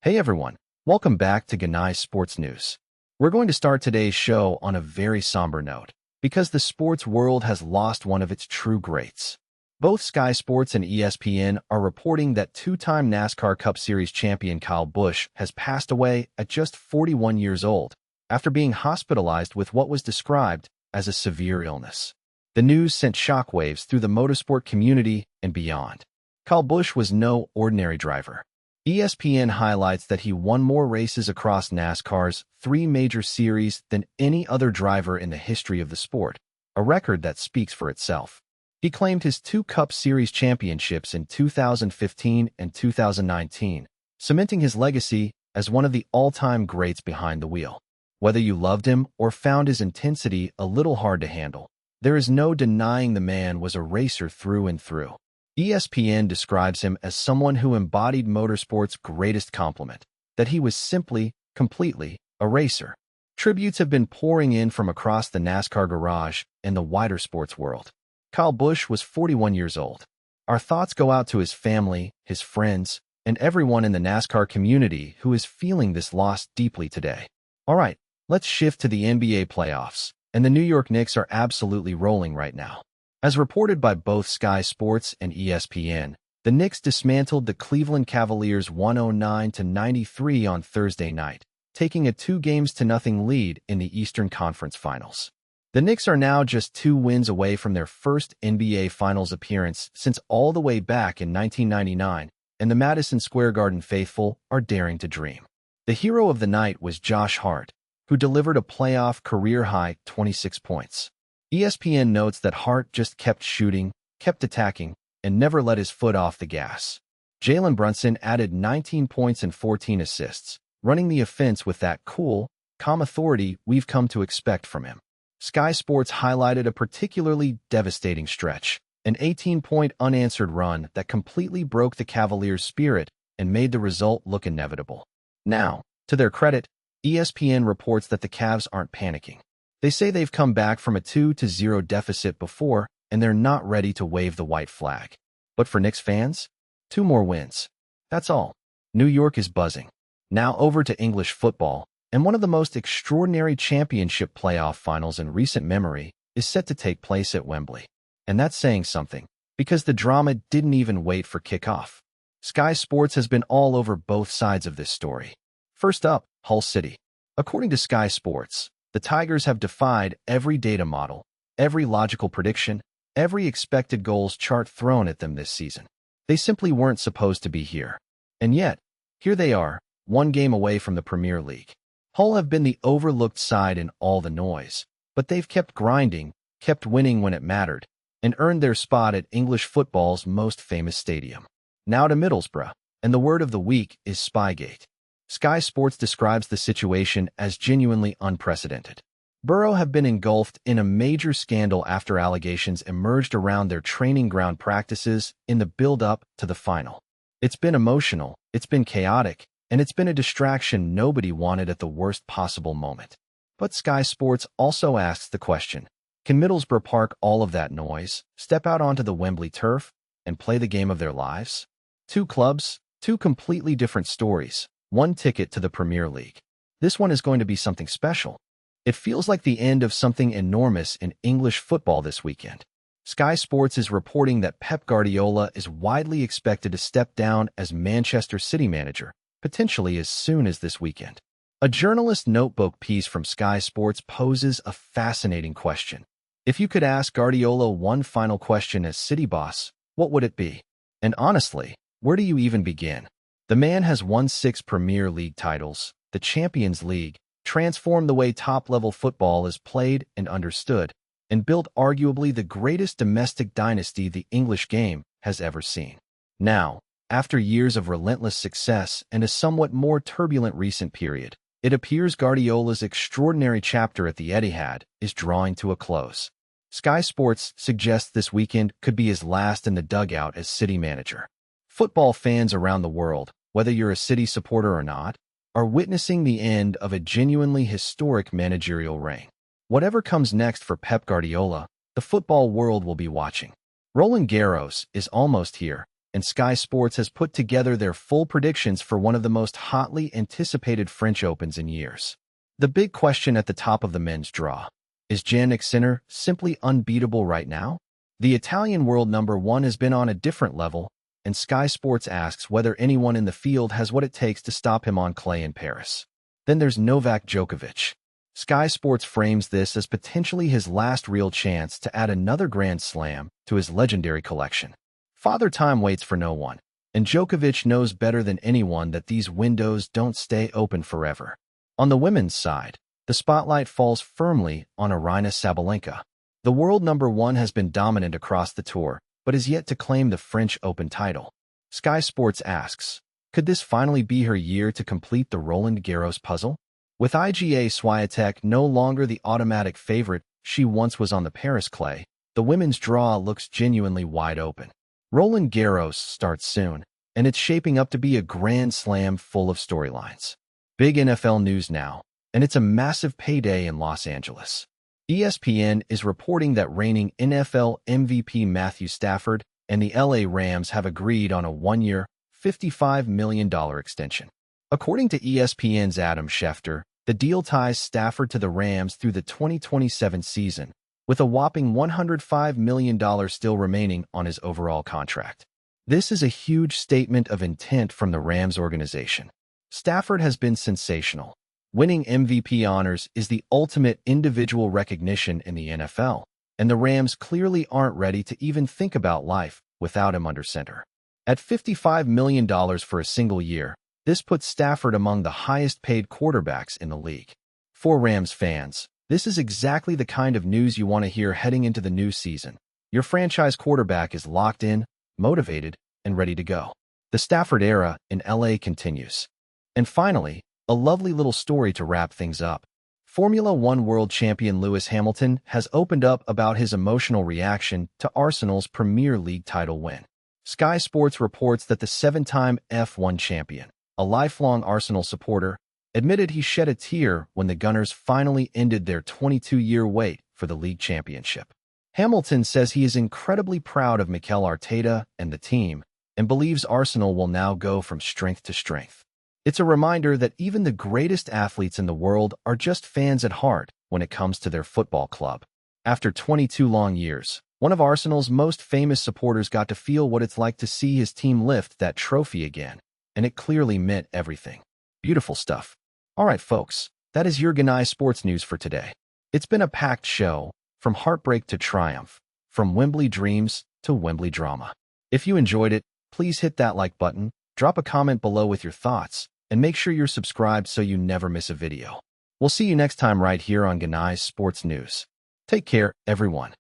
Hey everyone, welcome back to Genai Sports News. We're going to start today's show on a very somber note, because the sports world has lost one of its true greats. Both Sky Sports and ESPN are reporting that two-time NASCAR Cup Series champion Kyle Busch has passed away at just 41 years old, after being hospitalized with what was described as a severe illness. The news sent shockwaves through the motorsport community and beyond. Kyle Busch was no ordinary driver. ESPN highlights that he won more races across NASCAR's 3 major series than any other driver in the history of the sport, a record that speaks for itself. He claimed his 2 Cup Series championships in 2015 and 2019, cementing his legacy as one of the all-time greats behind the wheel. Whether you loved him or found his intensity a little hard to handle, there is no denying the man was a racer through and through. ESPN describes him as someone who embodied motorsport's greatest compliment, that he was simply, completely, a racer. Tributes have been pouring in from across the NASCAR garage and the wider sports world. Kyle Busch was 41 years old. Our thoughts go out to his family, his friends, and everyone in the NASCAR community who is feeling this loss deeply today. All right, let's shift to the NBA playoffs, and the New York Knicks are absolutely rolling right now. As reported by both Sky Sports and ESPN, the Knicks dismantled the Cleveland Cavaliers 109-93 on Thursday night, taking a 2-0 lead in the Eastern Conference Finals. The Knicks are now just 2 wins away from their first NBA Finals appearance since all the way back in 1999, and the Madison Square Garden faithful are daring to dream. The hero of the night was Josh Hart, who delivered a playoff career-high 26 points. ESPN notes that Hart just kept shooting, kept attacking, and never let his foot off the gas. Jalen Brunson added 19 points and 14 assists, running the offense with that cool, calm authority we've come to expect from him. Sky Sports highlighted a particularly devastating stretch, an 18-point unanswered run that completely broke the Cavaliers' spirit and made the result look inevitable. Now, to their credit, ESPN reports that the Cavs aren't panicking. They say they've come back from a 2-0 deficit before, and they're not ready to wave the white flag. But for Knicks fans, 2 more wins. That's all. New York is buzzing. Now over to English football, and one of the most extraordinary championship playoff finals in recent memory is set to take place at Wembley. And that's saying something, because the drama didn't even wait for kickoff. Sky Sports has been all over both sides of this story. First up, Hull City. According to Sky Sports, the Tigers have defied every data model, every logical prediction, every expected goals chart thrown at them this season. They simply weren't supposed to be here. And yet, here they are, 1 game away from the Premier League. Hull have been the overlooked side in all the noise, but they've kept grinding, kept winning when it mattered, and earned their spot at English football's most famous stadium. Now to Middlesbrough, and the word of the week is Spygate. Sky Sports describes the situation as genuinely unprecedented. Boro have been engulfed in a major scandal after allegations emerged around their training ground practices in the build-up to the final. It's been emotional, it's been chaotic, and it's been a distraction nobody wanted at the worst possible moment. But Sky Sports also asks the question, can Middlesbrough park all of that noise, step out onto the Wembley turf, and play the game of their lives? 2 clubs, 2 completely different stories. 1 ticket to the Premier League. This one is going to be something special. It feels like the end of something enormous in English football this weekend. Sky Sports is reporting that Pep Guardiola is widely expected to step down as Manchester City manager, potentially as soon as this weekend. A journalist notebook piece from Sky Sports poses a fascinating question. If you could ask Guardiola one final question as City boss, what would it be? And honestly, where do you even begin? The man has won 6 Premier League titles, the Champions League, transformed the way top-level football is played and understood, and built arguably the greatest domestic dynasty the English game has ever seen. Now, after years of relentless success and a somewhat more turbulent recent period, it appears Guardiola's extraordinary chapter at the Etihad is drawing to a close. Sky Sports suggests this weekend could be his last in the dugout as City manager. Football fans around the world, whether you're a City supporter or not, are witnessing the end of a genuinely historic managerial reign. Whatever comes next for Pep Guardiola, the football world will be watching. Roland Garros is almost here, and Sky Sports has put together their full predictions for one of the most hotly anticipated French Opens in years. The big question at the top of the men's draw: is Jannik Sinner simply unbeatable right now? The Italian world number one has been on a different level, and Sky Sports asks whether anyone in the field has what it takes to stop him on clay in Paris. Then there's Novak Djokovic. Sky Sports frames this as potentially his last real chance to add another Grand Slam to his legendary collection. Father Time waits for no one, and Djokovic knows better than anyone that these windows don't stay open forever. On the women's side, the spotlight falls firmly on Aryna Sabalenka. The world number one has been dominant across the tour, but is yet to claim the French Open title. Sky Sports asks, could this finally be her year to complete the Roland Garros puzzle? With Iga Swiatek no longer the automatic favorite she once was on the Paris clay, the women's draw looks genuinely wide open. Roland Garros starts soon, and it's shaping up to be a Grand Slam full of storylines. Big NFL news now, and it's a massive payday in Los Angeles. ESPN is reporting that reigning NFL MVP Matthew Stafford and the LA Rams have agreed on a one-year, $55 million extension. According to ESPN's Adam Schefter, the deal ties Stafford to the Rams through the 2027 season, with a whopping $105 million still remaining on his overall contract. This is a huge statement of intent from the Rams organization. Stafford has been sensational. Winning MVP honors is the ultimate individual recognition in the NFL, and the Rams clearly aren't ready to even think about life without him under center. At $55 million for a single year, this puts Stafford among the highest-paid quarterbacks in the league. For Rams fans, this is exactly the kind of news you want to hear heading into the new season. Your franchise quarterback is locked in, motivated, and ready to go. The Stafford era in LA continues. And finally, a lovely little story to wrap things up. Formula One world champion Lewis Hamilton has opened up about his emotional reaction to Arsenal's Premier League title win. Sky Sports reports that the seven-time F1 champion, a lifelong Arsenal supporter, admitted he shed a tear when the Gunners finally ended their 22-year wait for the league championship. Hamilton says he is incredibly proud of Mikel Arteta and the team, and believes Arsenal will now go from strength to strength. It's a reminder that even the greatest athletes in the world are just fans at heart when it comes to their football club. After 22 long years, one of Arsenal's most famous supporters got to feel what it's like to see his team lift that trophy again, and it clearly meant everything. Beautiful stuff. All right, folks, that is your Genai Sports News for today. It's been a packed show, from heartbreak to triumph, from Wembley dreams to Wembley drama. If you enjoyed it, please hit that like button, drop a comment below with your thoughts, and make sure you're subscribed so you never miss a video. We'll see you next time right here on Genai Sports News. Take care, everyone.